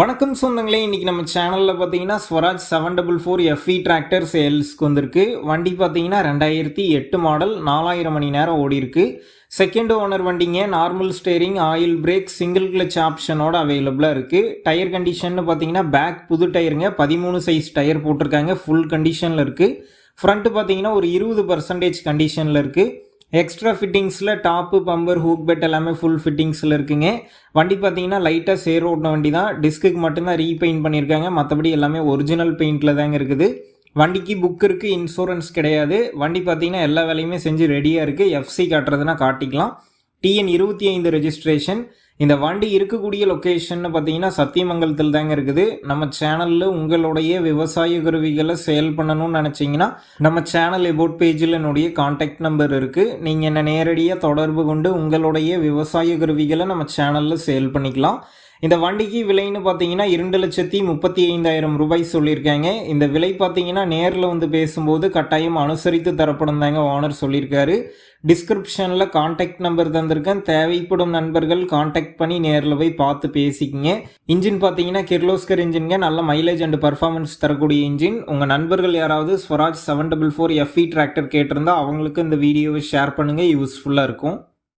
வணக்கம் சொந்தங்களே, இன்றைக்கி நம்ம சேனலில் பார்த்தீங்கன்னா ஸ்வராஜ் 744 எஃப்இ டிராக்டர் சேல்ஸ்க்கு வந்திருக்கு. வண்டி பார்த்தீங்கன்னா 2008 மாடல், 4000 மணி நேரம் ஓடி இருக்கு. செகண்ட் ஓனர் வண்டிங்க. Normal steering, oil brake, single clutch ஆப்ஷனோட அவைலபிளாக இருக்குது. டயர் கண்டிஷன் பார்த்தீங்கன்னா பேக் புது டயருங்க, 13 சைஸ் டயர் போட்டிருக்காங்க, ஃபுல் கண்டிஷனில் இருக்குது. ஃப்ரண்ட்டு பார்த்தீங்கன்னா ஒரு 20% கண்டிஷனில் இருக்குது. எக்ஸ்ட்ரா ஃபிட்டிங்ஸில் டாப்பு, பம்பர், ஹூக் பெட் எல்லாமே ஃபுல் ஃபிட்டிங்ஸில் இருக்குங்க. வண்டி பார்த்தீங்கன்னா லைட்டாக சேர் ஓட்டின வண்டி தான். டிஸ்க்கு மட்டும்தான் ரீபெயிண்ட் பண்ணியிருக்காங்க, மற்றபடி எல்லாமே ஒரிஜினல் பெயிண்டில் தாங்க இருக்குது. வண்டிக்கு புக் இருக்குது, இன்சூரன்ஸ் கிடையாது. வண்டி பார்த்தீங்கன்னா எல்லா வேலையுமே செஞ்சு ரெடியாக இருக்குது. எஃப்சி காட்டுறதுனா காட்டிக்கலாம். TN 25 registration. இந்த வண்டி இருக்கக்கூடிய லொக்கேஷன் பார்த்தீங்கன்னா சத்தியமங்கலத்தில் தாங்க இருக்குது. நம்ம சேனலில் உங்களுடைய விவசாய கருவிகளை சேல் பண்ணணும்னு நினச்சிங்கன்னா நம்ம சேனல் எபோட் பேஜில் என்னுடைய கான்டாக்ட் நம்பர் இருக்குது. நீங்கள் என்னை நேரடியாக தொடர்பு கொண்டு உங்களுடைய விவசாய கருவிகளை நம்ம சேனலில் சேல் பண்ணிக்கலாம். இந்த வண்டிக்கு விலைன்னு பார்த்தீங்கன்னா 2,35,000 ரூபாய் சொல்லியிருக்காங்க. இந்த விலை பார்த்தீங்கன்னா நேரில் வந்து பேசும்போது கட்டாயம் அனுசரித்து தரப்படும் தாங்க ஓனர் சொல்லியிருக்காரு. டிஸ்கிரிப்ஷனில் கான்டாக்ட் நம்பர் தந்திருக்கேன். தேவைப்படும் நண்பர்கள் கான்டாக்ட் பண்ணி நேரில் போய் பார்த்து பேசிக்கிங்க. இன்ஜின் பார்த்தீங்கன்னா கிர்லோஸ்கர் இன்ஜின்ங்க, நல்ல மைலேஜ் அண்ட் பர்ஃபார்மன்ஸ் தரக்கூடிய இன்ஜின். உங்கள் நண்பர்கள் யாராவது ஸ்வராஜ் 744 எஃப்இ டிராக்டர் கேட்டிருந்தா அவங்களுக்கு இந்த வீடியோவை ஷேர் பண்ணுங்கள், யூஸ்ஃபுல்லாக இருக்கும்.